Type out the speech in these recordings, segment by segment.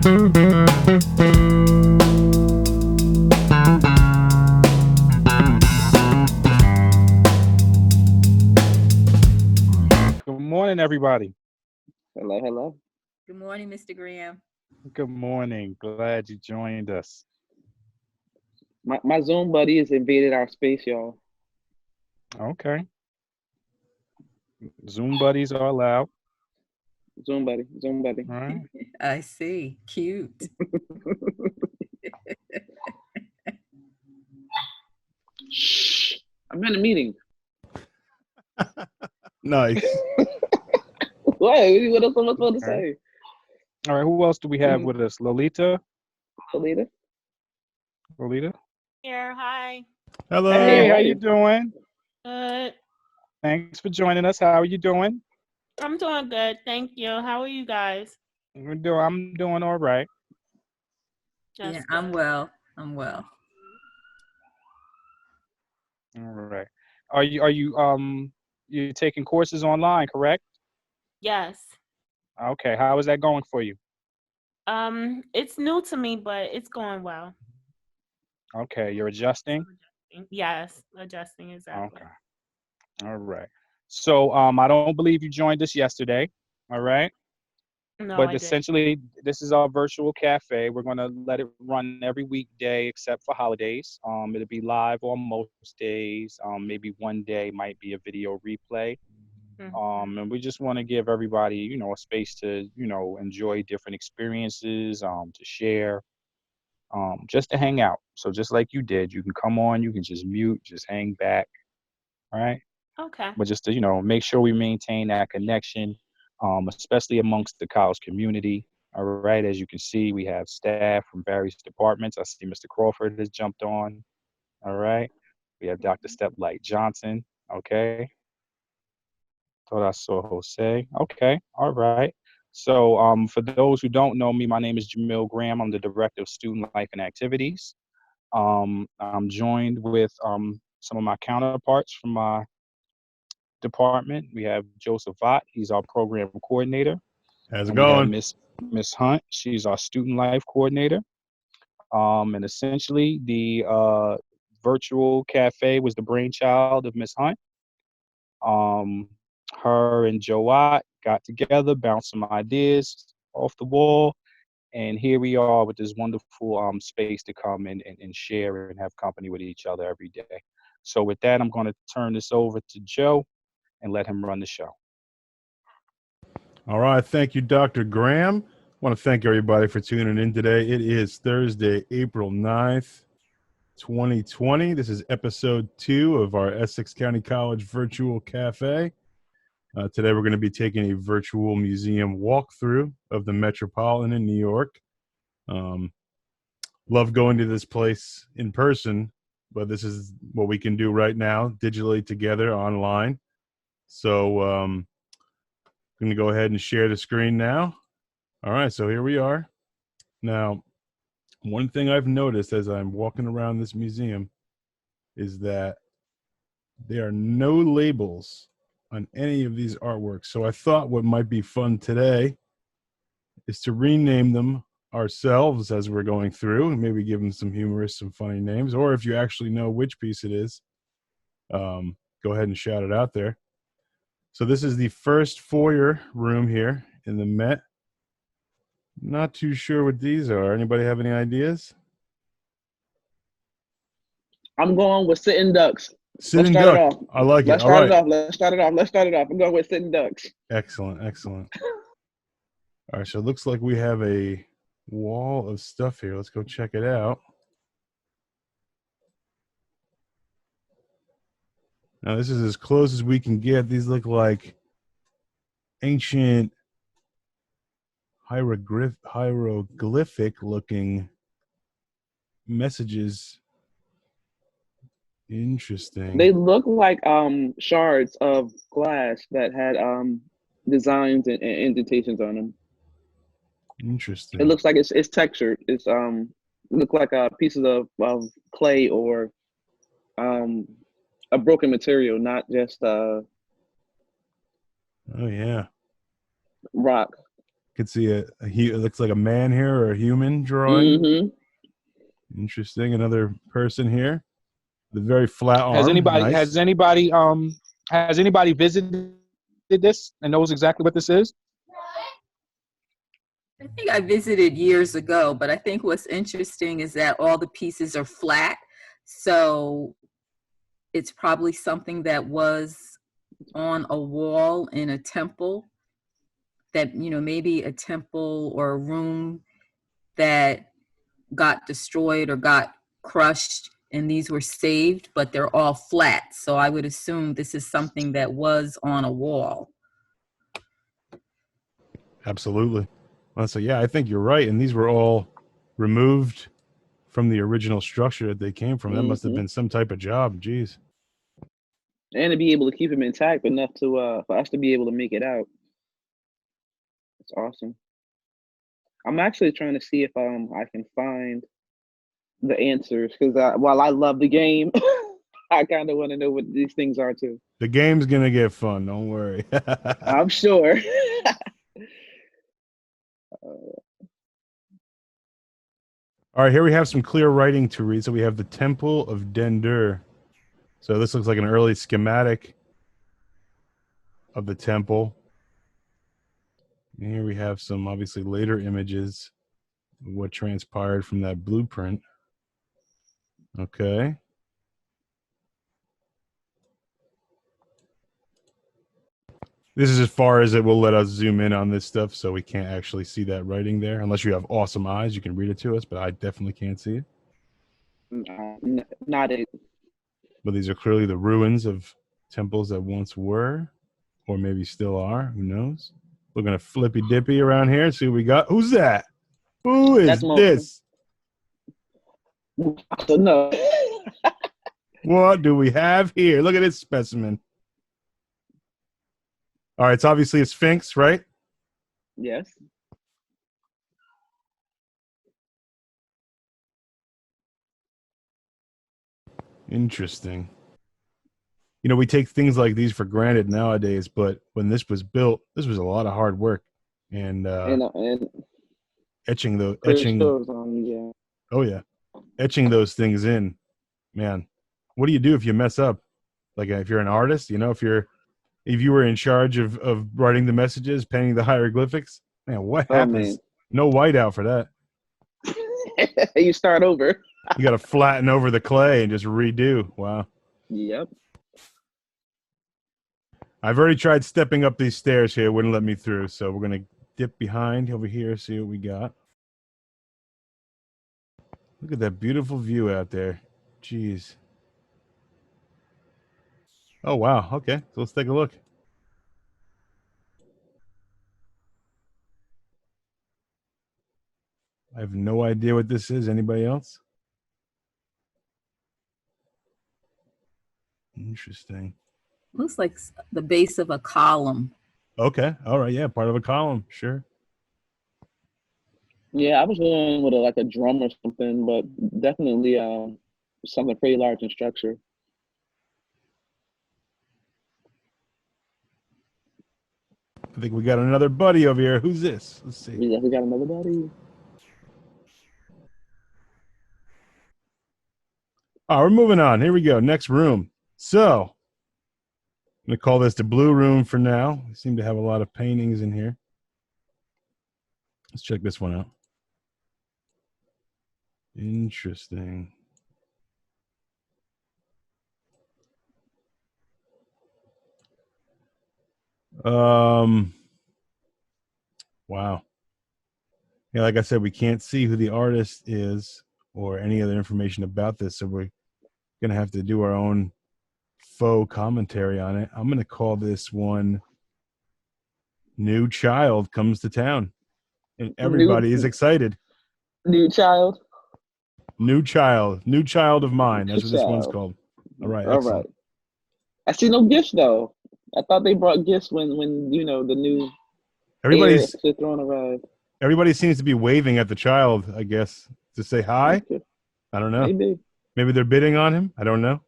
Good morning, everybody. Hello, hello. Good morning, Mr. Graham. Good morning. Glad you joined us. My Zoom buddy has invaded our space, y'all. Okay. Zoom buddies are allowed. Zoom buddy, Zoom buddy. All right. I see. Cute. Shh. I'm in a meeting. Nice. What? What else am I supposed to Okay. say? All right. Who else do we have with us? Lolita? Alita? Lolita? Here, hi. Hello. Hey, how how are you you? doing? Good. Thanks for joining us. How are you doing? I'm doing good. Thank you. How are you guys? I'm doing all right. That's Yeah, I'm good. well. I'm well. All right. You're taking courses online, correct? Yes. Okay. How is that going for you? It's new to me, but it's going well. Okay. You're adjusting? Yes, adjusting exactly. Okay. All right. So I don't believe you joined us yesterday. All right. No, But I didn't. essentially, this is our virtual cafe. We're gonna let it run every weekday except for holidays. It'll be live on most days. Maybe one day might be a video replay. Mhm. And we just want to give everybody, a space to, enjoy different experiences, to share, just to hang out. So just like you did, you can come on, you can just mute, just hang back, all right? Okay. But just to, make sure we maintain that connection, especially amongst the college community. All right, as you can see, we have staff from various departments. I see Mr. Crawford has jumped on. All right, we have Dr. Steplight Johnson. Okay, thought I saw Jose. Okay, all right. So, for those who don't know me, my name is Jamil Graham. I'm the Director of Student Life and Activities. I'm joined with some of my counterparts from my department. We have Joseph Vott. He's our program coordinator. How's it And we have going? Miss Hunt. She's our student life coordinator. And essentially, the virtual cafe was the brainchild of Miss Hunt. Um, Her and Joat got together, bounced some ideas off the wall, and here we are with this wonderful space to come and share and have company with each other every day. So with that, I'm going to turn this over to Joe and let him run the show. All right. Thank you, Dr. Graham. I want to thank everybody for tuning in today. It is Thursday, April 9th, 2020. This is episode 2 of our Essex County College Virtual Cafe. Today, we're going to be taking a virtual museum walkthrough of the Metropolitan in New York. Love going to this place in person, but this is what we can do right now, digitally together online. So I'm going to go ahead and share the screen now. All right, so here we are. Now, one thing I've noticed as I'm walking around this museum is that there are no labels on any of these artworks. So I thought what might be fun today is to rename them ourselves as we're going through and maybe give them some humorous, some funny names. Or if you actually know which piece it is, go ahead and shout it out there. So this is the first foyer room here in the Met. Not too sure what these are. Anybody have any ideas? I'm going with sitting ducks. Let's Sitting start it duck. off. I like it. Let's All start right. it off. Let's start it off. Let's start it off. I'm going with sitting ducks. Excellent. Excellent. All right. So it looks like we have a wall of stuff here. Let's go check it out. Now, this is as close as we can get. These look like ancient hieroglyphic looking messages. Interesting. They look like shards of glass that had designs and indentations on them. Interesting. It looks like it's textured. It's look like pieces of clay or a broken material, not just Oh yeah. rock. Could see it looks like a man here or a human drawing. Mm-hmm. Interesting. Another person here. The very flat arm. Has anybody Nice. has anybody visited this and knows exactly what this is? I think I visited years ago, but I think what's interesting is that all the pieces are flat. So it's probably something that was on a wall in a temple, that, you know, maybe a temple or a room that got destroyed or got crushed, and these were saved, but they're all flat. So I would assume this is something that was on a wall. Absolutely. Well, so yeah, I think you're right. And these were all removed from the original structure that they came from. That must have been some type of job. Jeez. And to be able to keep them intact enough to for us to be able to make it out. It's awesome. I'm actually trying to see if I can find the answers, because while I love the game, I kind of want to know what these things are too. The game's gonna get fun. Don't worry. I'm sure. All right, here we have some clear writing to read. So we have the Temple of Dendur. So this looks like an early schematic of the temple. And here we have some obviously later images of what transpired from that blueprint. Okay. This is as far as it will let us zoom in on this stuff, so we can't actually see that writing there. Unless you have awesome eyes, you can read it to us, but I definitely can't see it. Not it. But these are clearly the ruins of temples that once were, or maybe still are. Who knows? We're going to flippy dippy around here and see what we got. Who's that? Who is this? No. What do we have here? Look at this specimen. All right, it's obviously a Sphinx, right? Yes. Interesting. You know, we take things like these for granted nowadays, but when this was built, this was a lot of hard work. And etching the oh yeah, etching those things in, man. What do you do if you mess up? Like if you're an artist, you know, if you were in charge of writing the messages, painting the hieroglyphics, man, what happens? Man. No whiteout for that. You start over. You got to flatten over the clay and just redo. Wow. Yep. I've already tried stepping up these stairs here. It wouldn't let me through. So we're going to dip behind over here, see what we got. Look at that beautiful view out there. Jeez. Oh, wow. Okay. So let's take a look. I have no idea what this is. Anybody else? Interesting. Looks like the base of a column. Okay. All right. Yeah. Part of a column. Sure. Yeah, I was going with like a drum or something, but definitely something pretty large in structure. I think we got another buddy over here. Who's this? Let's see. Yeah, we got another buddy. Oh, we're moving on. Here we go. Next room. So, I'm going to call this the blue room for now. We seem to have a lot of paintings in here. Let's check this one out. Interesting. Wow. Yeah, like I said, we can't see who the artist is or any other information about this, so we're gonna have to do our own faux commentary on it. I'm gonna call this one "New Child Comes to Town," and everybody is excited. New child. New child of mine. That's what this one's called. All right, excellent. Right. I see no gifts though. I thought they brought gifts when you know the new. Everybody's throwing arrived. Everybody seems to be waving at the child, I guess, to say hi. Okay. I don't know. Maybe they're bidding on him. I don't know.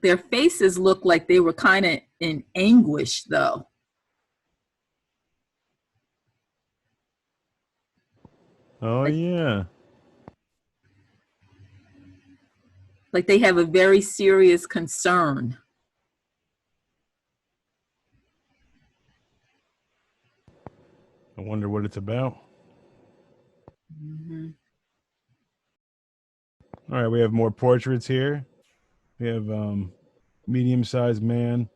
Their faces look like they were kind of in anguish, though. Oh, yeah. Like they have a very serious concern. I wonder what it's about. Mm-hmm. All right, we have more portraits here. We have medium-sized man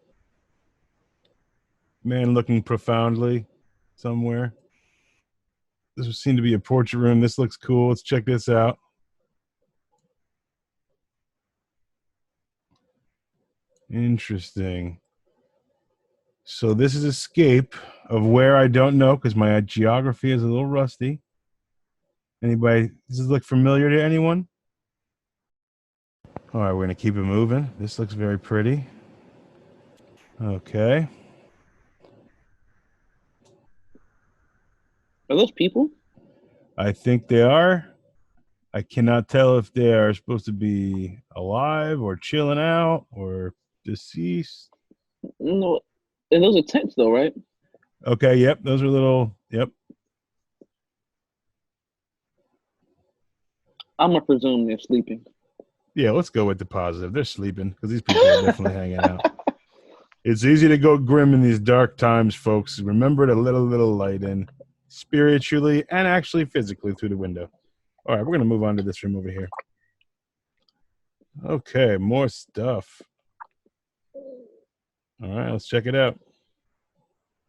looking profoundly somewhere. This would seem to be a portrait room. This looks cool. Let's check this out. Interesting. So this is Escape of where I don't know because my geography is a little rusty. Anybody, does this look familiar to anyone? All right, we're going to keep it moving. This looks very pretty. Okay. Are those people? I think they are. I cannot tell if they are supposed to be alive or chilling out or deceased. No, and those are tents, though, right? Okay, yep, those are little, yep. I'm gonna presume they're sleeping. Yeah, let's go with the positive. They're sleeping because these people are definitely hanging out. It's easy to go grim in these dark times, folks. Remember to let a little light in spiritually and actually physically through the window. All right, we're going to move on to this room over here. Okay, more stuff. All right, let's check it out.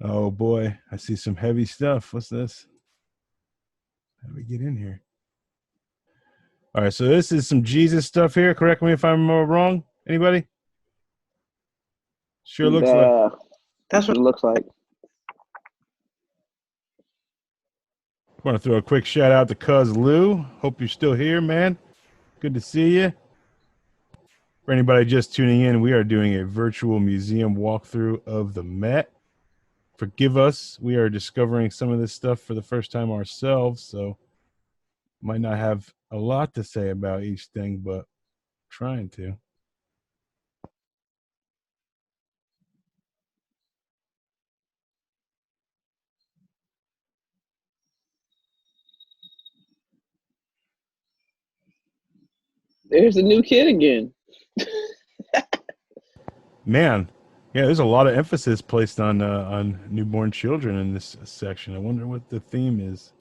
Oh, boy, I see some heavy stuff. What's this? How do we get in here? All right, so this is some Jesus stuff here. Correct me if I'm wrong. Anybody? Sure looks like. That's what it looks like. I want to throw a quick shout out to Cuz Lou. Hope you're still here, man. Good to see you. For anybody just tuning in, we are doing a virtual museum walkthrough of the Met. Forgive us. We are discovering some of this stuff for the first time ourselves, so might not have a lot to say about each thing, but trying to. There's the new kid again. Man, yeah, there's a lot of emphasis placed on newborn children in this section. I wonder what the theme is.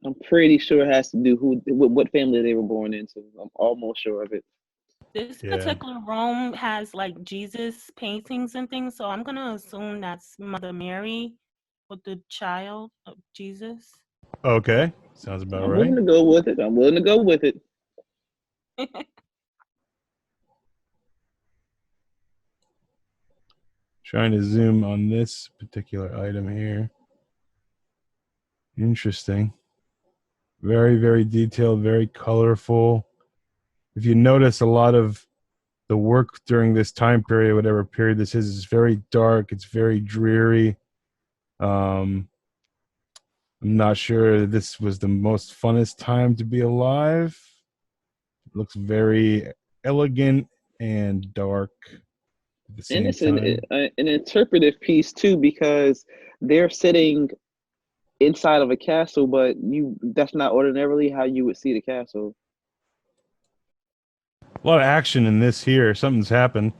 I'm pretty sure it has to do what family they were born into. I'm almost sure of it. This Yeah. particular room has like Jesus paintings and things, so I'm gonna assume that's Mother Mary with the child of Jesus. Okay, sounds about I'm right. willing to go with it. I'm willing to go with it. Trying to zoom on this particular item here. Interesting. Very, very detailed, very colorful. If you notice, a lot of the work during this time period, whatever period this is very dark. It's very dreary. I'm not sure this was the most funnest time to be alive. It looks very elegant and dark at the same And it's time. an interpretive piece too, because they're sitting inside of a castle, but that's not ordinarily how you would see the castle. A lot of action in this here. Something's happened.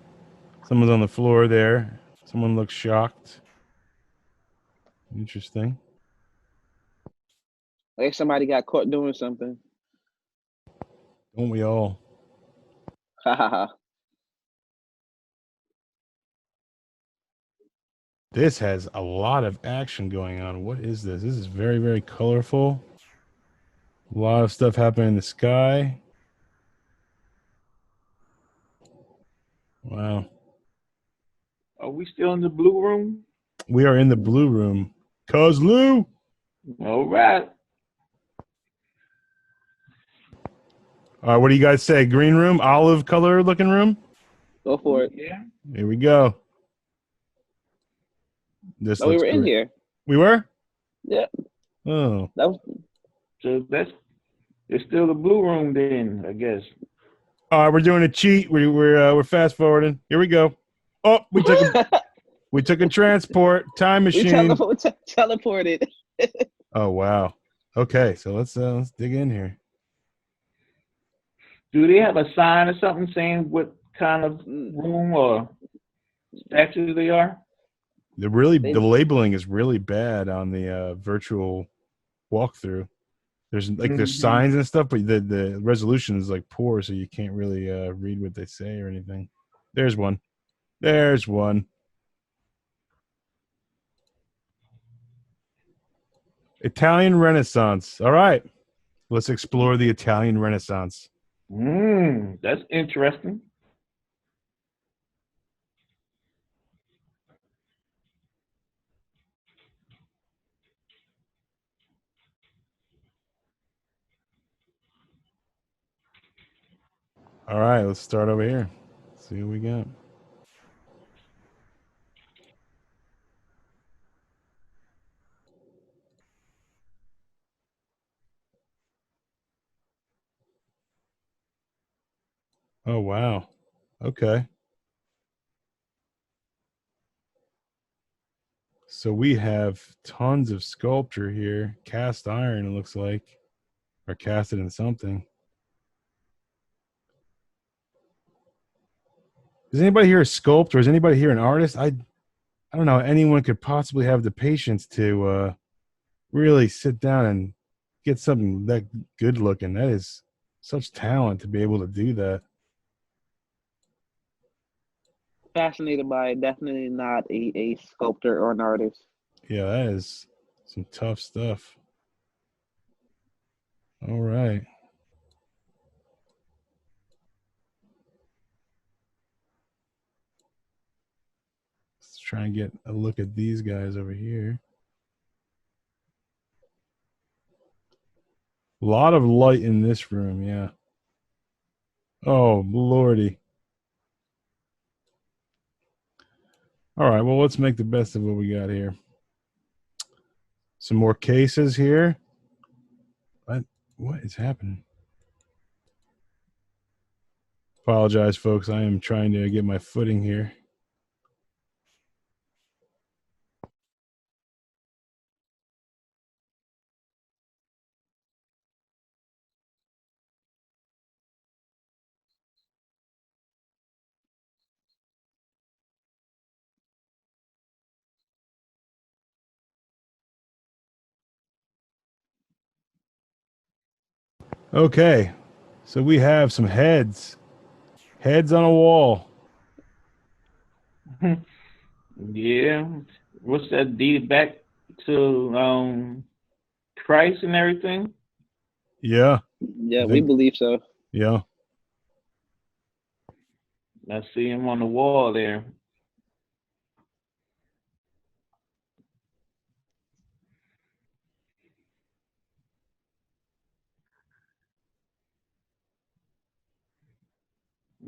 Someone's on the floor there. Someone looks shocked. Interesting. Like somebody got caught doing something. Don't we all? Ha ha ha. This has a lot of action going on. What is this? This is very, very colorful. A lot of stuff happening in the sky. Wow. Are we still in the blue room? We are in the blue room. Cuz Lou! All right. All right, what do you guys say? Green room? Olive color looking room? Go for it. Yeah. Here we go. This No, we looks were in great. here. We were? Yeah. Oh. That was So it's still the blue room then, I guess. All right, we're doing a cheat. We're fast forwarding. Here we go. Oh, we took a transport time we machine. teleported. Oh wow. Okay, so let's dig in here. Do they have a sign or something saying what kind of room or statue they are? The They- labeling is really bad on the virtual walkthrough. There's signs and stuff, but the resolution is like poor, so you can't really read what they say or anything. There's one. There's one. Italian Renaissance. All right. Let's explore the Italian Renaissance. That's interesting. All right, let's start over here. See what we got. Oh wow. Okay. So we have tons of sculpture here. Cast iron, it looks like. Or casted in something. Is anybody here a sculptor? Is anybody here an artist? I don't know. Anyone could possibly have the patience to really sit down and get something that good looking. That is such talent to be able to do that. Fascinated by it. Definitely not a sculptor or an artist. Yeah, that is some tough stuff. All right. Let's try and get a look at these guys over here. A lot of light in this room, yeah. Oh, lordy. All right, well, let's make the best of what we got here. Some more cases here. What is happening? Apologize, folks. I am trying to get my footing here. Okay, so we have some heads. Heads on a wall. Yeah. What's that deed back to Christ and everything? Yeah. Yeah, we believe so. Yeah. I see him on the wall there.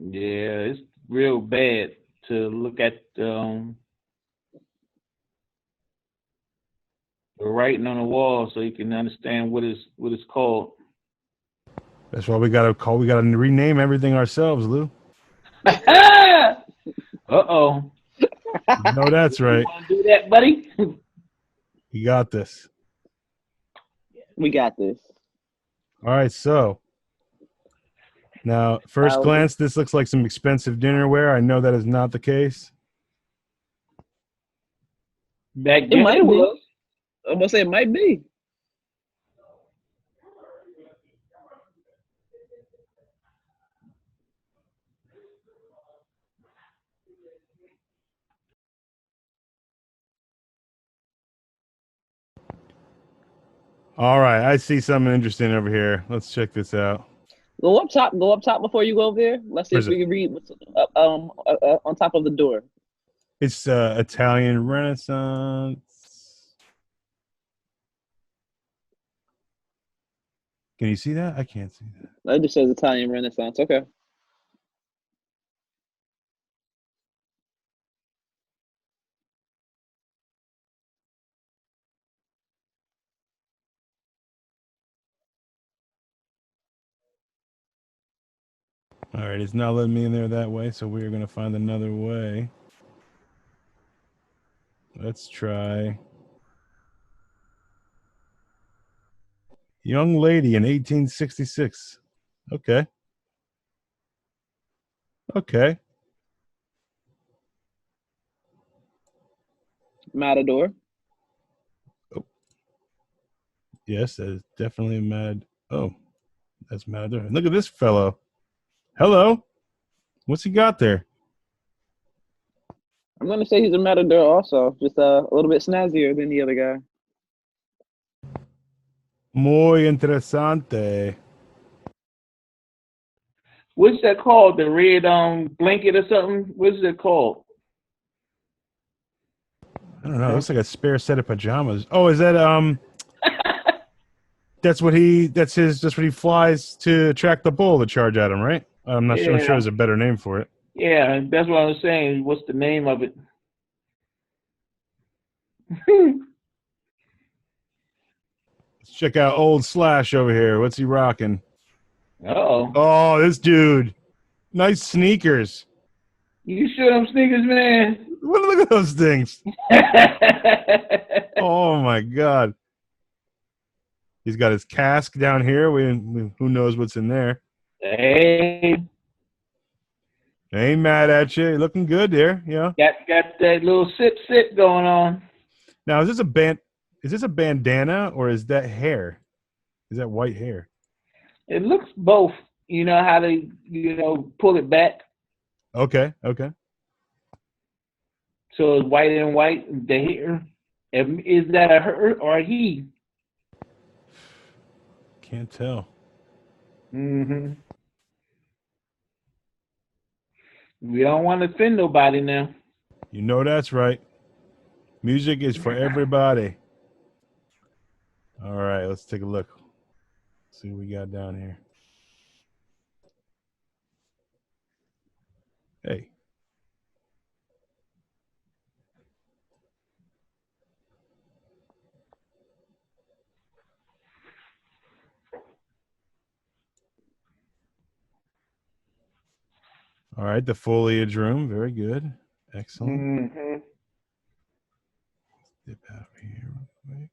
Yeah, it's real bad to look at the writing on the wall so you can understand what it's called. That's why we gotta rename everything ourselves, Lou. Uh-oh. No, that's right. You want to do that, buddy? You got this. We got this. All right, so now, first glance, this looks like some expensive dinnerware. I know that is not the case. Back It then might it be. was. I'm gonna say it might be. All right, I see something interesting over here. Let's check this out. Go up top. Go up top before you go over there. Let's see Where's if we can read what's up, on top of the door. It's Italian Renaissance. Can you see that? I can't see that. It just says Italian Renaissance. Okay. All right, it's not letting me in there that way, so we're going to find another way. Let's try. Young lady in 1866. Okay. Okay. Matador. Yes, that is definitely a mad. Oh, that's Matador. Look at this fellow. Hello. What's he got there? I'm gonna say he's a matador also, just a little bit snazzier than the other guy. Muy interesante. What's that called? The red blanket or something? What's it called? I don't know. It looks like a spare set of pajamas. Oh, is that that's what he flies to attract the bull to charge at him, right? I'm not sure. I'm sure there's a better name for it. Yeah, that's what I was saying. What's the name of it? Let's check out old Slash over here. What's he rocking? Uh-oh. Oh, this dude. Nice sneakers. You sure them sneakers, man? Look at those things. Oh my God. He's got his cask down here. Who knows what's in there? Hey, I ain't mad at you. You're looking good there. Yeah. got that little sip going on. Now, is this a bandana or is that hair? Is that white hair? It looks both. You know how they, pull it back. Okay. Okay. So it's white and white. The hair. Is that a her or a he? Can't tell. Mm-hmm. We don't want to offend nobody now. You know that's right. Music is for everybody. All right, let's take a look. See what we got down here. Hey. All right, the foliage room. Very good. Excellent. Mm-hmm. Dip out here real quick.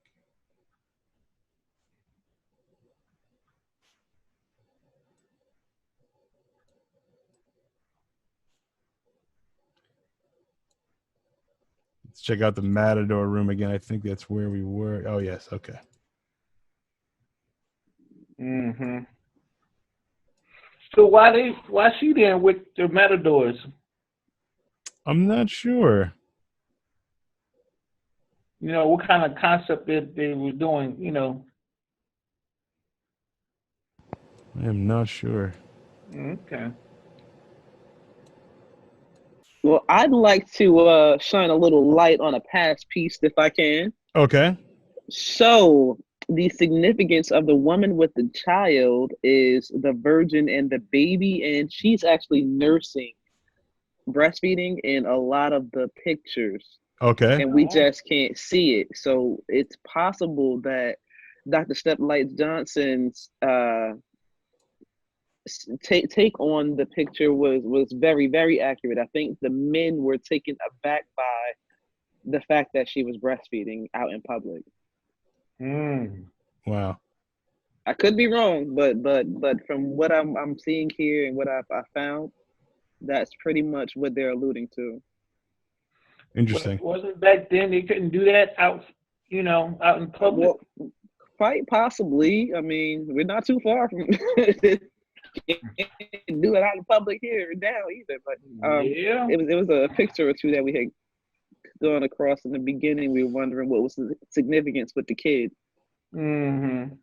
Let's check out the Matador room again. I think that's where we were. Oh, yes. Okay. Mm-hmm. So why she there with the matadors? I'm not sure. What kind of concept they were doing, I am not sure. Okay. Well, I'd like to shine a little light on a past piece if I can. Okay. So the significance of the woman with the child is the virgin and the baby, and she's actually nursing, breastfeeding in a lot of the pictures. Okay. And we just can't see it. So it's possible that Dr. Steplight Johnson's take on the picture was very, very accurate. I think the men were taken aback by the fact that she was breastfeeding out in public. Wow. I could be wrong, but from what I'm seeing here and what I found, that's pretty much what they're alluding to. Interesting. Wasn't back then they couldn't do that out in public? Well, quite possibly. I mean, we're not too far from do it out in public here now either. But yeah, it was a picture or two that we had gone across in the beginning. We were wondering what was the significance with the kid. Mm-hmm.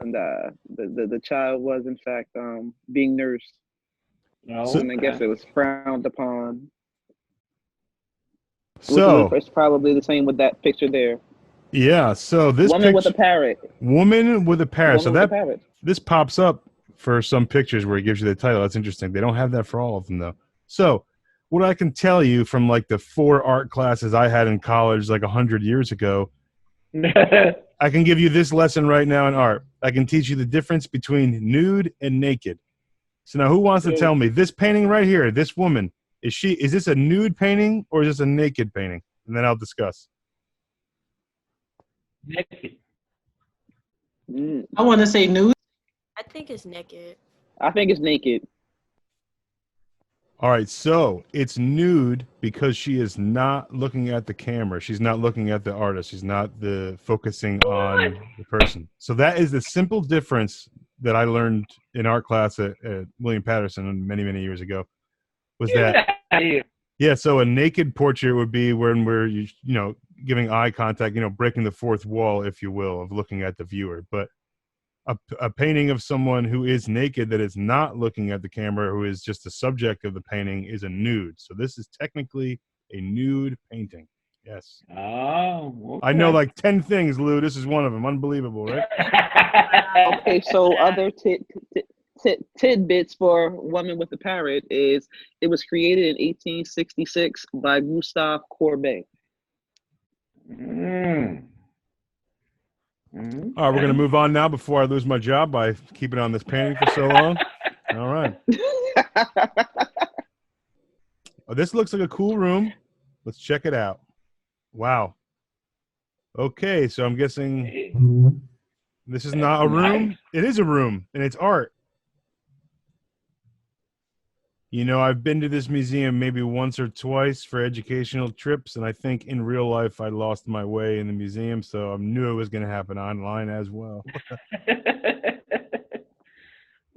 And the child was in fact being nursed. No, and I guess it was frowned upon. So it's probably the same with that picture there. Yeah. So this woman with a parrot. Woman with a parrot. So that parrot. This pops up for some pictures where it gives you the title. That's interesting. They don't have that for all of them though. So what I can tell you from like the 4 art classes I had in college like 100 years ago, I can give you this lesson right now in art. I can teach you the difference between nude and naked. So now who wants to tell me this painting right here, this woman, is this a nude painting or is this a naked painting? And then I'll discuss. Naked. I want to say nude. I think it's naked. I think it's naked. All right, so it's nude because she is not looking at the camera. She's not looking at the artist. She's not focusing on the person. So that is the simple difference that I learned in art class at William Patterson many, many years ago. Was that yeah? So a naked portrait would be when we're giving eye contact, breaking the fourth wall, if you will, of looking at the viewer. But a painting of someone who is naked that is not looking at the camera, who is just the subject of the painting, is a nude. So this is technically a nude painting. Yes. Oh, okay. I know like 10 things, Lou. This is one of them. Unbelievable, right? Okay, so other tidbits for Woman with the Parrot is it was created in 1866 by Gustave Courbet. All right, we're going to move on now before I lose my job by keeping on this painting for so long. All right. Oh, this looks like a cool room. Let's check it out. Wow. Okay, so I'm guessing this is not a room. It is a room, and it's art. I've been to this museum maybe once or twice for educational trips, and I think in real life I lost my way in the museum, so I knew it was going to happen online as well.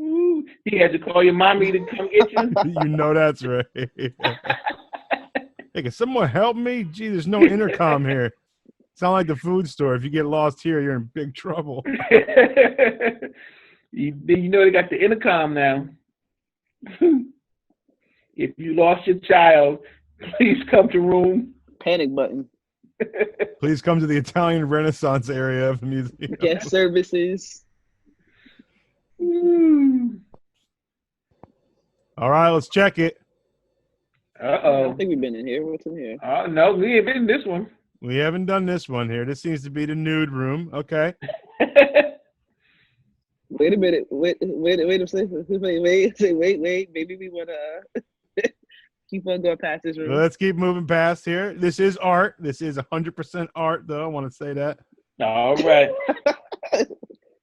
Ooh, you had to call your mommy to come get you? You know that's right. Hey, can someone help me? Gee, there's no intercom here. It's not like the food store. If you get lost here, you're in big trouble. You they got the intercom now. If you lost your child, please come to room. Panic button. Please come to the Italian Renaissance area of the museum. Guest services. All right, let's check it. I think we've been in here. What's in here? No, we ain't been in this one. We haven't done this one here. This seems to be the nude room. Okay. Wait a minute. Wait a second. Wait. Maybe we want to keep on going past this room. Let's keep moving past here. This is art. This is 100% art, though. I want to say that. All right.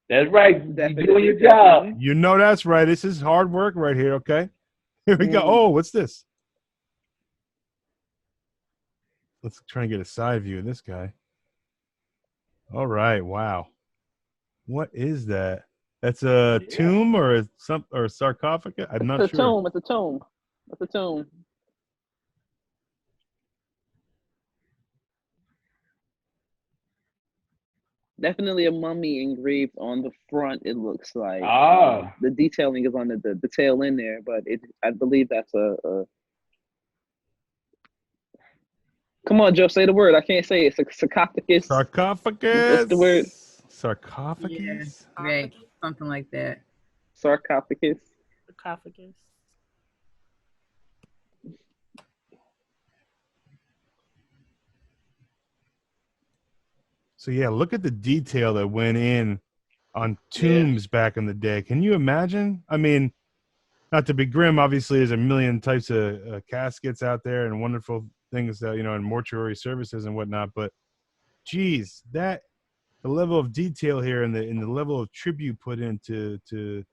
That's right. You're doing your job. You know that's right. This is hard work right here, okay? Here we go. Oh, what's this? Let's try and get a side view of this guy. All right. Wow. What is that? That's a tomb or a sarcophagus? I'm not sure. It's a tomb. It's a tomb. It's a tomb. Definitely a mummy engraved on the front, it looks like. The detailing is on the tail end there, but I believe that's a Come on, Joe, say the word. I can't say it. It's a sarcophagus. Sarcophagus? What's the word? Sarcophagus? Yeah, right. Something like that. Sarcophagus. Sarcophagus. So yeah, look at the detail that went in on tombs back in the day. Can you imagine? I mean, not to be grim, obviously there's a million types of caskets out there and wonderful things that, and mortuary services and whatnot, but geez, the level of detail here and the level of tribute put into to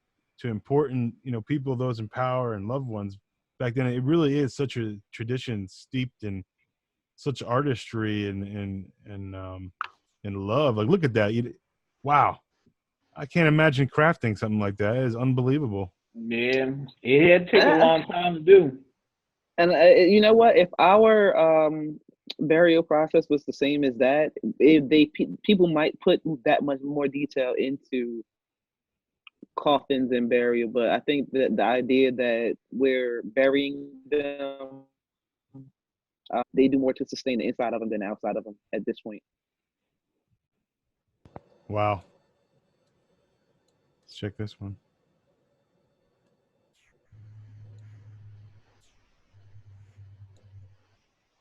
important, people, those in power and loved ones back then, it really is such a tradition steeped in such artistry and love. Like, look at that. Wow. I can't imagine crafting something like that. It is unbelievable. Yeah, it had taken a long time to do. And you know what? If our burial process was the same as that, people might put that much more detail into coffins and burial. But I think that the idea that we're burying them, they do more to sustain the inside of them than the outside of them at this point. Wow. Let's check this one.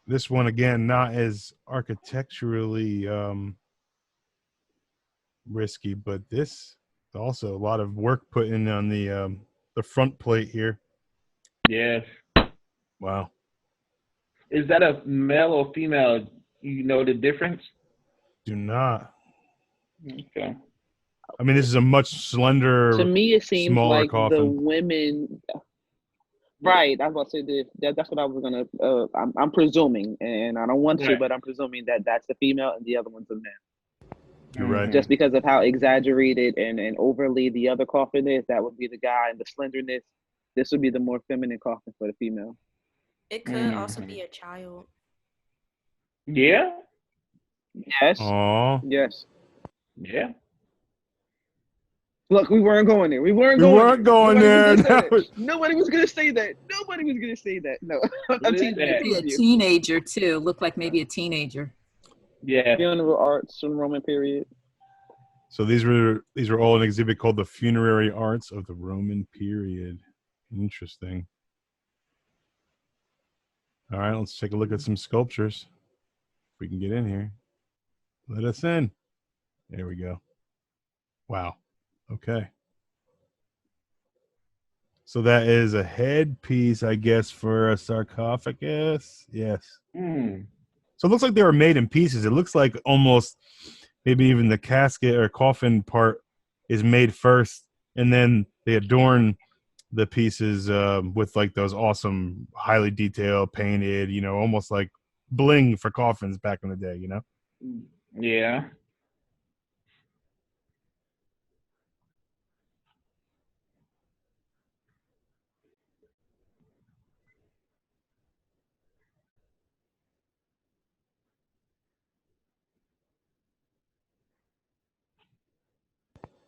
This one, again, not as architecturally risky, but this also a lot of work put in on the front plate here. Yes. Wow. Is that a male or female? You know the difference? Do not. Okay. I mean, this is a much slender, To me, it seems smaller like the coffin. women. Right, I was about to say that's what I was gonna. I'm presuming, and I don't want to, Right. but I'm presuming that that's the female and the other one's a man. You're right. Just because of how exaggerated and overly the other coffin is, that would be the guy, and the slenderness. This would be the more feminine coffin for the female. It could also be a child. Yeah. Yes. Aw. Yes. Yeah. Look, we weren't going there. We weren't We going weren't there. going Nobody there. was Nobody was gonna say that. Nobody was gonna say that. No. I'm teasing you. that? Be a Teasing you. teenager too. Looked like maybe a teenager. Yeah. Funeral Arts from Roman period. So these were all an exhibit called the Funerary Arts of the Roman Period. Interesting. All right, let's take a look at some sculptures. If we can get in here. Let us in. There we go. Wow. Okay. So that is a headpiece, I guess, for a sarcophagus. Yes. So it looks like they were made in pieces. It looks like almost maybe even the casket or coffin part is made first, and then they adorn the pieces with like those awesome, highly detailed, painted, almost like bling for coffins back in the day, Yeah.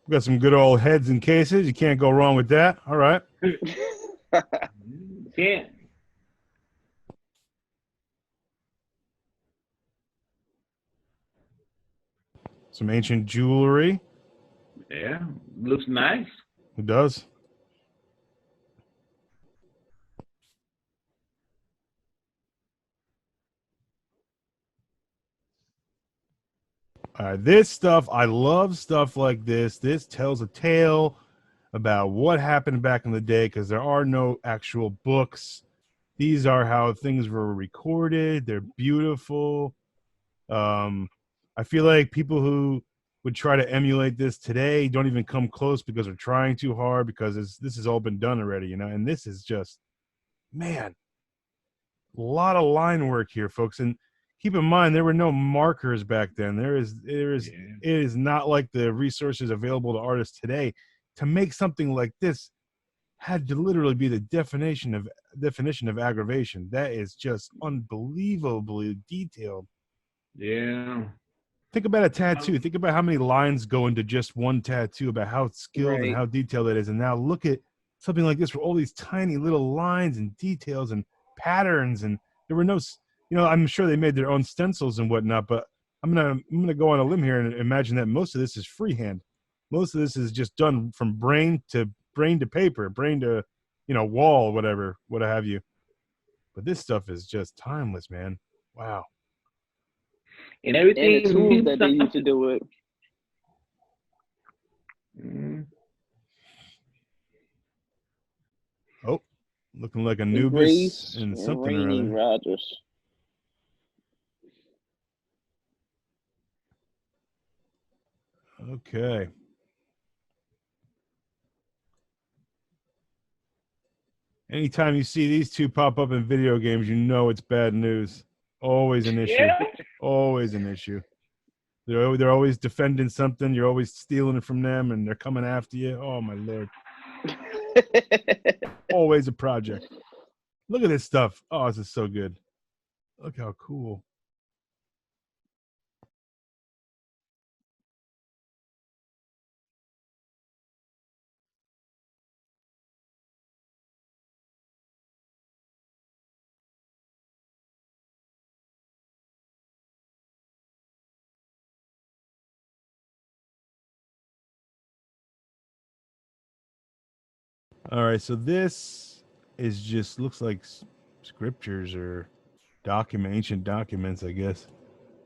We got some good old heads and cases. You can't go wrong with that. All right. Can't. Some ancient jewelry. Yeah. Looks nice. It does. All right, this stuff, I love stuff like this. This tells a tale about what happened back in the day because there are no actual books. These are how things were recorded. They're beautiful. I feel like people who would try to emulate this today don't even come close because they're trying too hard because this has all been done already, and this is just, man, a lot of line work here, folks. And keep in mind, there were no markers back then. It is not like the resources available to artists today. To make something like this had to literally be the definition of aggravation. That is just unbelievably detailed. Yeah. Think about a tattoo. Think about how many lines go into just one tattoo, about how skilled and Right. how detailed it is. And now look at something like this where all these tiny little lines and details and patterns, and there were no, I'm sure they made their own stencils and whatnot, but I'm gonna go on a limb here and imagine that most of this is freehand. Most of this is just done from brain to paper, brain to, wall, whatever, what have you. But this stuff is just timeless, man. Wow. And And everything the tools means that they use to something. do it. Oh, looking like Anubis Grace and something or Rainey other. Rogers. Okay. Anytime you see these two pop up in video games, you know it's bad news. Always an issue. Yeah. Always an issue. They're always defending something. You're always stealing it from them, and they're coming after you. Oh, my Lord. Always a project. Look at this stuff. Oh, this is so good. Look how cool. All right, so this is just looks like scriptures or ancient documents, I guess.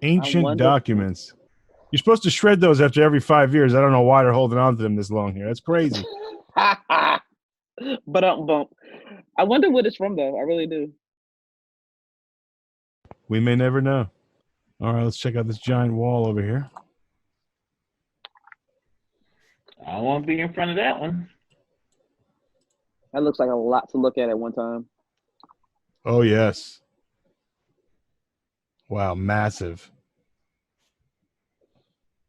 Ancient wonder- documents. You're supposed to shred those after every 5 years. I don't know why they're holding on to them this long here. That's crazy. But bump. I wonder what it's from though. I really do. We may never know. All right, let's check out this giant wall over here. I don't want to be in front of that one. That looks like a lot to look at one time. Oh, yes. Wow, massive.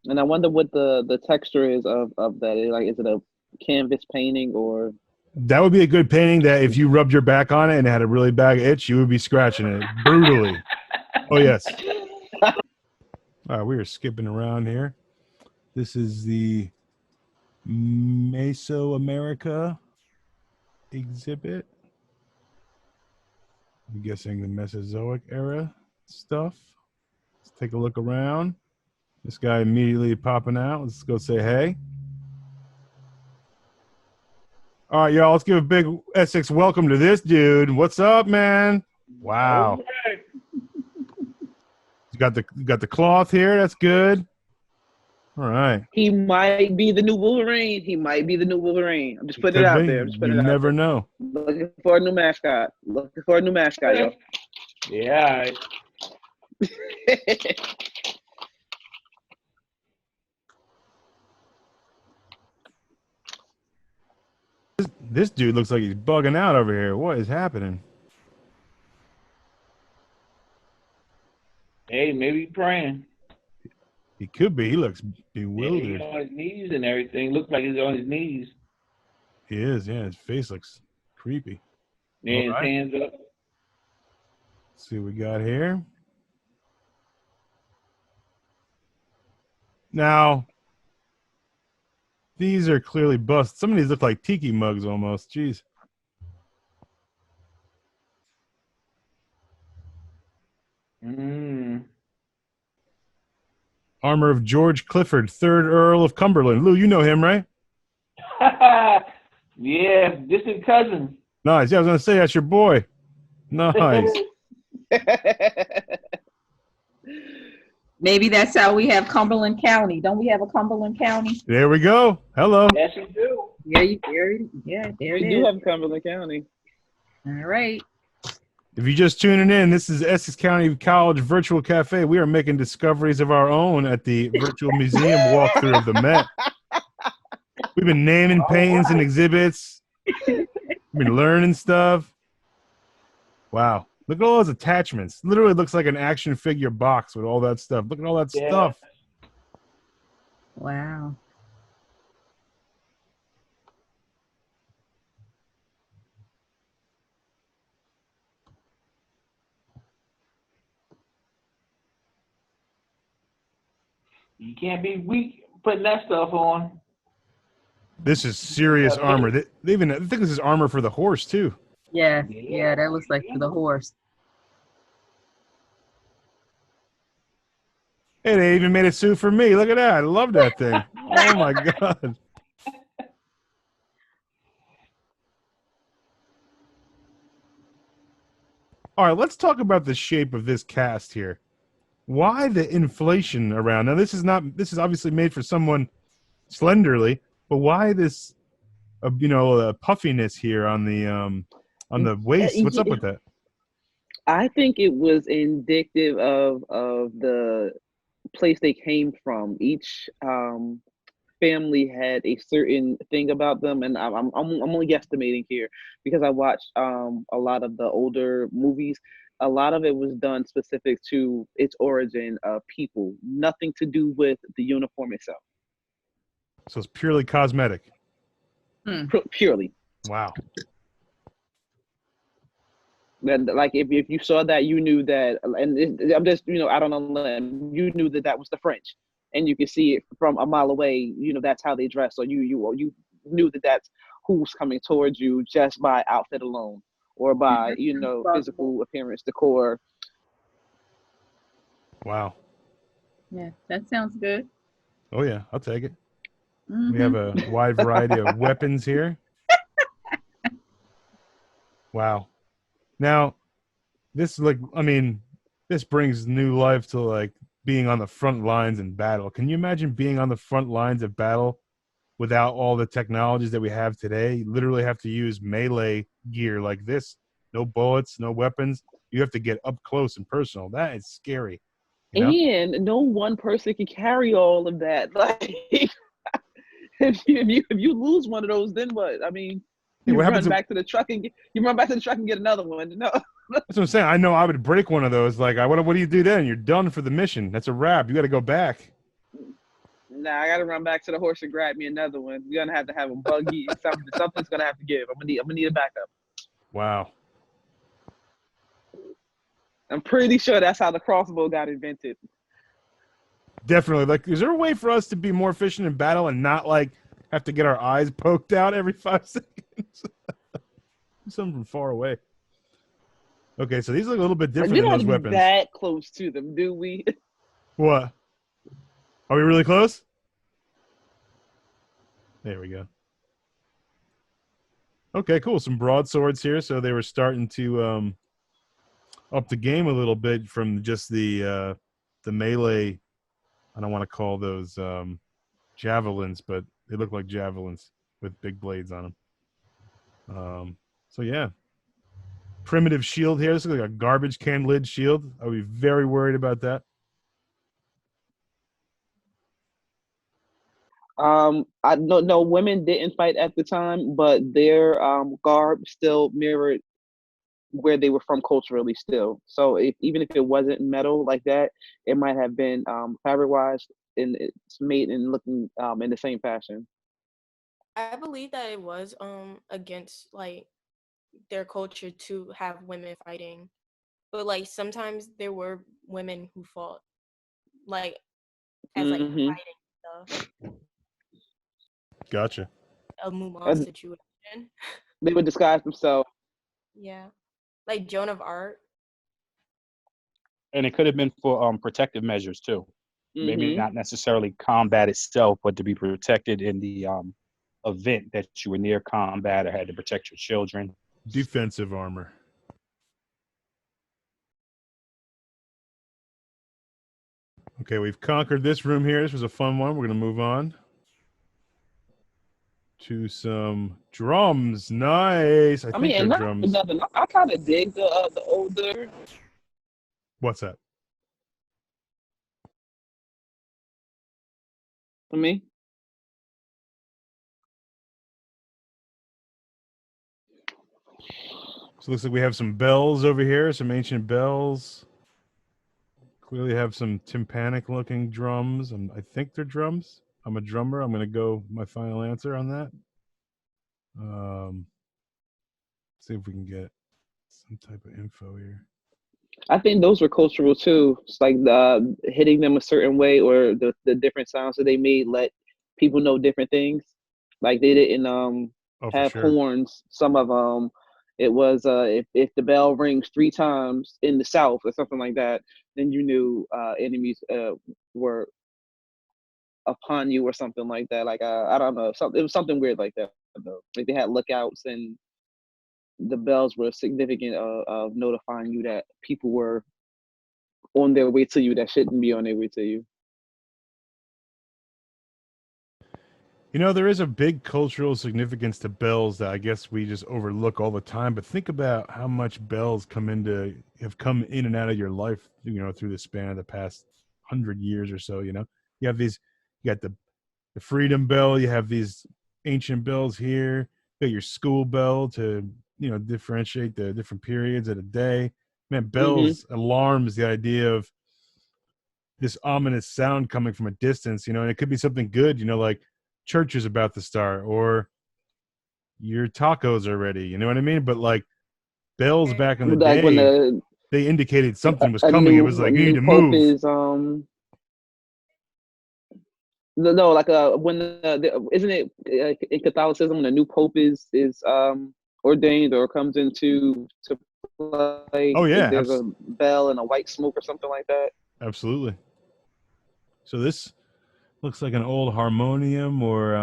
And I wonder what the texture is of that. Like, is it a canvas painting or? That would be a good painting that if you rubbed your back on it and it had a really bad itch, you would be scratching it brutally. Oh, yes. All right, we are skipping around here. This is the Meso America exhibit. I'm guessing the Mesozoic era stuff. Let's take a look around. This guy immediately popping out. Let's go say hey. All right, y'all. Let's give a big Essex welcome to this dude. What's up, man? Wow. Okay. You got the cloth here. That's good. All right. He might be the new Wolverine. He might be the new Wolverine. I'm just putting it out there. I'm just putting You it out never there. know. Looking for a new mascot. Looking for a new mascot, yo. Yeah. All right. This dude looks like he's bugging out over here. What is happening? Hey, maybe praying. He could be. He looks Yeah, bewildered. he's on his knees and everything. Looks like he's on his knees. He is. Yeah, his face looks creepy. Yeah, his Alright. hands up. Let's see what we got here. Now, these are clearly busts. Some of these look like tiki mugs almost. Jeez. Armor of George Clifford, 3rd Earl of Cumberland. Lou, you know him, right? Yeah, distant cousin. Nice. Yeah, I was going to say, that's your boy. Nice. Maybe that's how we have Cumberland County. Don't we have a Cumberland County? There we go. Hello. Yes, you do. Yeah, there it We do is. have Cumberland County. All right. If you're just tuning in, this is Essex County College Virtual Cafe. We are making discoveries of our own at the virtual museum walkthrough of the Met. We've been naming paintings and exhibits. We've been learning stuff. Wow. Look at all those attachments. Literally looks like an action figure box with all that stuff. Look at all that stuff. Wow. You can't be weak putting that stuff on. This is serious armor. They even, I think this is armor for the horse, too. Yeah, that looks like for the horse. Hey, they even made a suit for me. Look at that. I love that thing. Oh, my God. All right, let's talk about the shape of this cast here. Why the inflation around? Now, this is obviously made for someone slenderly, but why this, puffiness here on the waist? What's up with that? I think it was indicative of the place they came from. Each family had a certain thing about them, and I'm only guesstimating here because I watched a lot of the older movies. A lot of it was done specific to its origin of people, nothing to do with the uniform itself. So it's purely cosmetic. Purely. Wow. And like if you saw that, you knew that, and I'm just I don't know, you knew that was the French, and you could see it from a mile away. That's how they dress. So you knew that that's who's coming towards you just by outfit alone, or by physical appearance, decor. Wow. Yeah, that sounds good. Oh yeah, I'll take it. Mm-hmm. We have a wide variety of weapons here. Wow. Now, this brings new life to being on the front lines in battle. Can you imagine being on the front lines of battle without all the technologies that we have today? You literally have to use melee gear like this. No bullets, no weapons. You have to get up close and personal. That is scary. And no one person can carry all of that. if you lose one of those, then what? I mean, Hey, you what happens run back to the truck and get another one. No. That's what I'm saying. I know I would break one of those. Like, what do you do then? You're done for the mission. That's a wrap. You got to go back. Nah, I gotta run back to the horse and grab me another one. We're gonna have to have a buggy. Something's gonna have to give. I'm gonna need a backup. Wow. I'm pretty sure that's how the crossbow got invented. Definitely. Like, is there a way for us to be more efficient in battle and not like have to get our eyes poked out every 5 seconds? Something from far away. Okay, so these look a little bit different We than don't those have to be weapons. that close to them, do we? What? Are we really close? There we go. Okay, cool. Some broadswords here. So they were starting to up the game a little bit from just the melee. I don't want to call those javelins, but they look like javelins with big blades on them. So yeah, primitive shield here. This looks like a garbage can lid shield. I would be very worried about that. I don't know. Women didn't fight at the time, but their garb still mirrored where they were from culturally still. So even if it wasn't metal like that, it might have been fabric wise and it's made and looking in the same fashion. I believe that it was against like their culture to have women fighting, but like sometimes there were women who fought like as like Hmm fighting stuff. Gotcha. A Mulan And situation. they would disguise themselves. Yeah, like Joan of Arc. And it could have been for protective measures too. Maybe Hmm not necessarily combat itself, but to be protected in the event that you were near combat or had to protect your children. Defensive armor. Okay, we've conquered this room here. This was a fun one. We're going to move on to some drums. Nice. I I think mean, they're and not for drums. nothing. I kind of dig the older. What's that? For me, So it looks like we have some bells over here, some ancient bells. Clearly have some tympanic looking drums. And I think they're drums. I'm a drummer. I'm going to go my final answer on that. See if we can get some type of info here. I think those were cultural too. It's like hitting them a certain way or the different sounds that they made let people know different things. Like they didn't Oh, for have sure. horns. Some of them, it was if the bell rings 3 times in the south or something like that, then you knew enemies were upon you or something like that. Like I don't know, it was something weird like that though. Like they had lookouts and the bells were significant of notifying you that people were on their way to you that shouldn't be on their way to you. You know, there is a big cultural significance to bells that I guess we just overlook all the time. But think about how much bells have come in and out of your life, through the span of the past 100 years or so. You have you got the freedom bell, you have these ancient bells here, you got your school bell to, differentiate the different periods of the day. Man, Hmm bells alarms the idea of this ominous sound coming from a distance, and it could be something good, like church is about to start or your tacos are ready, you know what I mean? But like bells back in the Like when day, they indicated something was a coming. It new was like, a you need new to pope move. is no like when isn't it in Catholicism when a new pope is ordained or comes into to play, Oh yeah, there's a bell and a white smoke or something like that. absolutely. So this looks like an old harmonium or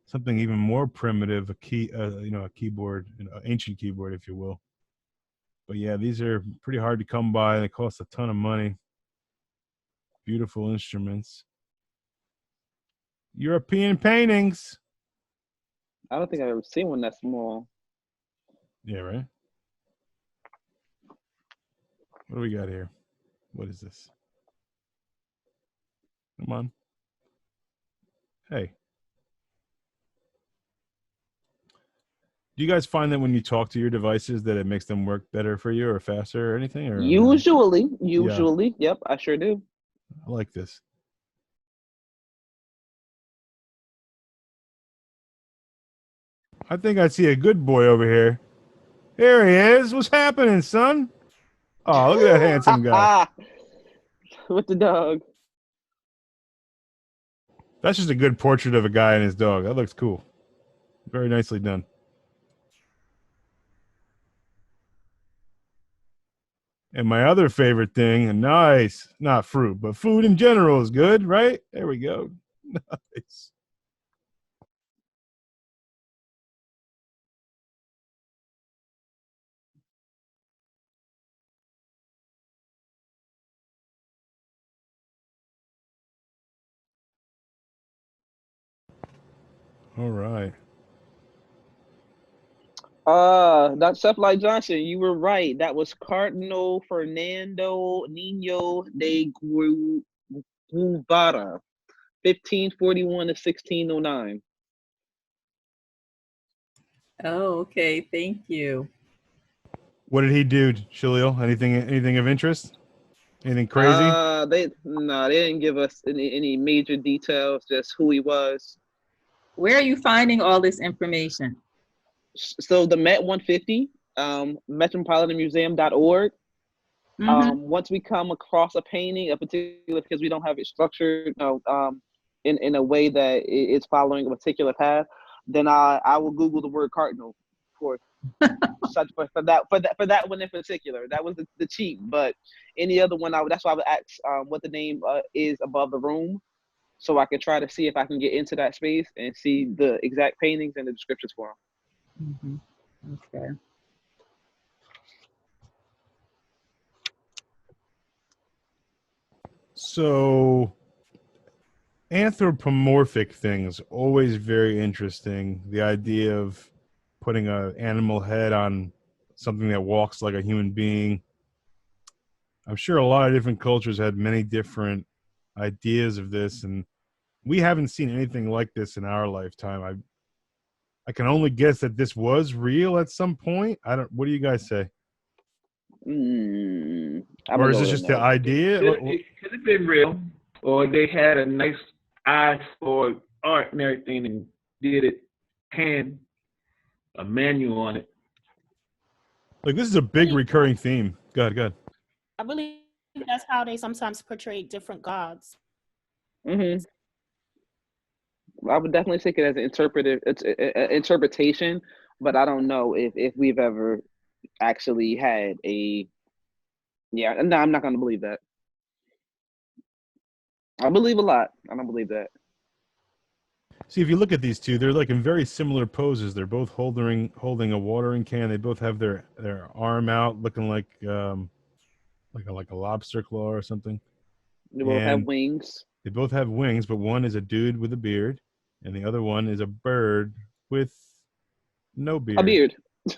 something even more primitive, a keyboard, an ancient keyboard, if you will. But yeah, these are pretty hard to come by. They cost a ton of money. Beautiful instruments. European paintings. I don't think I've ever seen one that small. Yeah, right. What do we got here? What is this? Come on. Hey. Do you guys find that when you talk to your devices that it makes them work better for you or faster or anything? Or Usually, yep, I sure do. I like this. I think I see a good boy over here. Here he is. What's happening, son? Oh, look at that handsome guy. With the dog. That's just a good portrait of a guy and his dog. That looks cool. Very nicely done. And my other favorite thing, nice, not fruit, but food in general is good, right? There we go. Nice. All right. That's Seth Light Johnson. You were right. That was Cardinal Fernando Nino de Guevara, 1541 to 1609. Oh, okay. Thank you. What did he do, Shalil? Anything of interest? Anything crazy? They didn't give us any major details, just who he was. Where are you finding all this information? So the Met 150, metropolitanmuseum.org. Once we come across a painting, a particular, because we don't have it structured, in a way that it's following a particular path, then I will Google the word cardinal for that one in particular. That was the cheat, but any other one, that's why I would ask what the name is above the room, so I can try to see if I can get into that space and see the exact paintings and the descriptions for them. Okay. So, anthropomorphic things, always very interesting. The idea of putting an animal head on something that walks like a human being. I'm sure a lot of different cultures had many different ideas of this, and we haven't seen anything like this in our lifetime. I can only guess that this was real at some point. What do you guys say? Or is this just the idea? It could have been real, or they had a nice eye for art and everything and did it a manual on it. Like, this is a big recurring theme. Go ahead. I believe that's how they sometimes portray different gods. I would definitely take it as an interpretation, but I don't know if we've ever actually had a. Yeah, no, I'm not going to believe that. I believe a lot. I don't believe that. See, if you look at these two, they're like in very similar poses. They're both holding a watering can. They both have their arm out, looking like a lobster claw or something. They both have wings. They both have wings, but one is a dude with a beard, and the other one is a bird with no beard. A beard.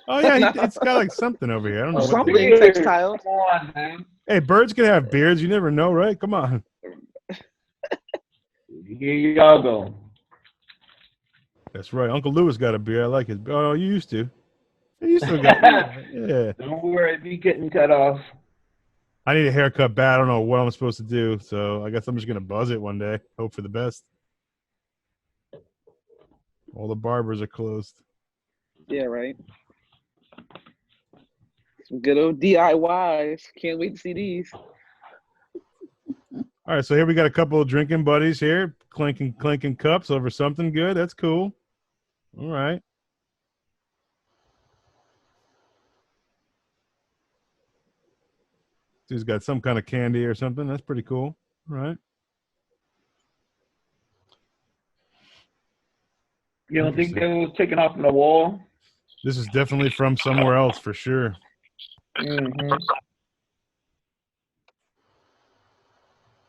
Oh yeah, it's got like something over here. I don't know something what textile. Come on, man. Hey, birds can have beards. You never know, right? Come on. Here y'all go. That's right. Uncle Lewis got a beard. I like his. Oh, you used to. You still got. Yeah. Don't worry, be getting cut off. I need a haircut bad. I don't know what I'm supposed to do, so I guess I'm just gonna buzz it one day. Hope for the best. All the barbers are closed. Yeah, right. Some good old DIYs. Can't wait to see these. All right, so here we got a couple of drinking buddies here, clinking cups over something good. That's cool. All right. Dude's got some kind of candy or something. That's pretty cool. All right. You don't think that was taken off from the wall? This is definitely from somewhere else for sure. Mm-hmm.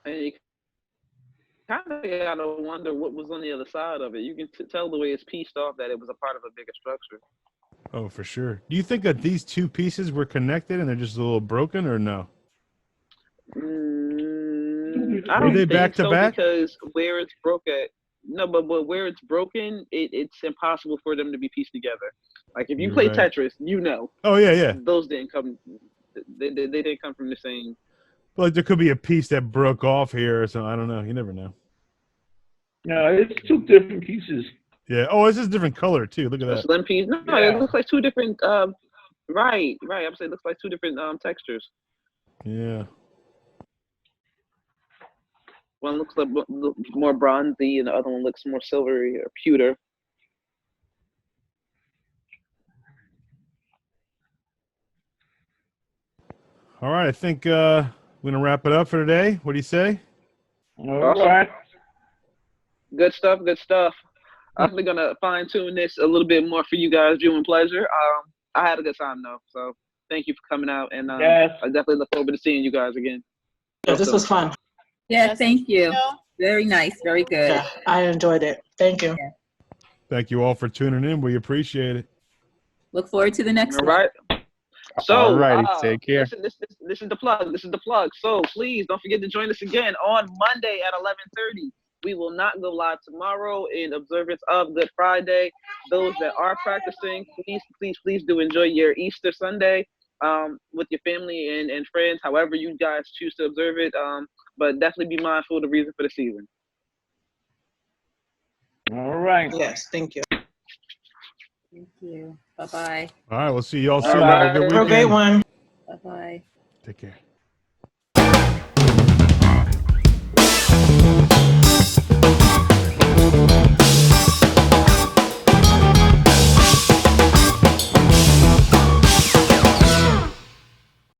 And you kind of gotta wonder what was on the other side of it. You can tell the way it's pieced off that it was a part of a bigger structure. Oh, for sure. Do you think that these two pieces were connected and they're just a little broken, or no? I don't they think back to so, back? because where it's broke at, No, but where it's broken, it's impossible for them to be pieced together. Like if you You're play right. Tetris, you know. Oh yeah. Those didn't come. They didn't come from the same. But like there could be a piece that broke off here or something. I don't know. You never know. No, it's two different pieces. Yeah. Oh, this is a different color too. Look at A that. slim piece. No, Yeah. it looks like two different. Right. I'm saying it looks like two different textures. Yeah. One looks like more bronzy, and the other one looks more silvery or pewter. All right. I think we're gonna wrap it up for today. What do you say? All Awesome. right. Good stuff. Good stuff. I'm definitely gonna fine tune this a little bit more for you guys, viewing pleasure. I had a good time though, so thank you for coming out, and Yes. I definitely look forward to seeing you guys again. Yeah, this was fun. Yeah, Yes, thank you. Nino. Very nice, very good. Yeah, I enjoyed it. Thank you. Thank you all for tuning in. We appreciate it. Look forward to the next All one. right. So, All righty, take care. Listen, this is the plug. This is the plug. So please don't forget to join us again on Monday at 11:30. We will not go live tomorrow in observance of Good Friday. Those that are practicing, please do enjoy your Easter Sunday with your family and friends, however you guys choose to observe it. But definitely be mindful of the reason for the season. All right. Yes, thank you. Thank you. Bye-bye. All right. We'll see y'all All soon. right. Have a good Have a great weekend. one. Bye-bye. Take care.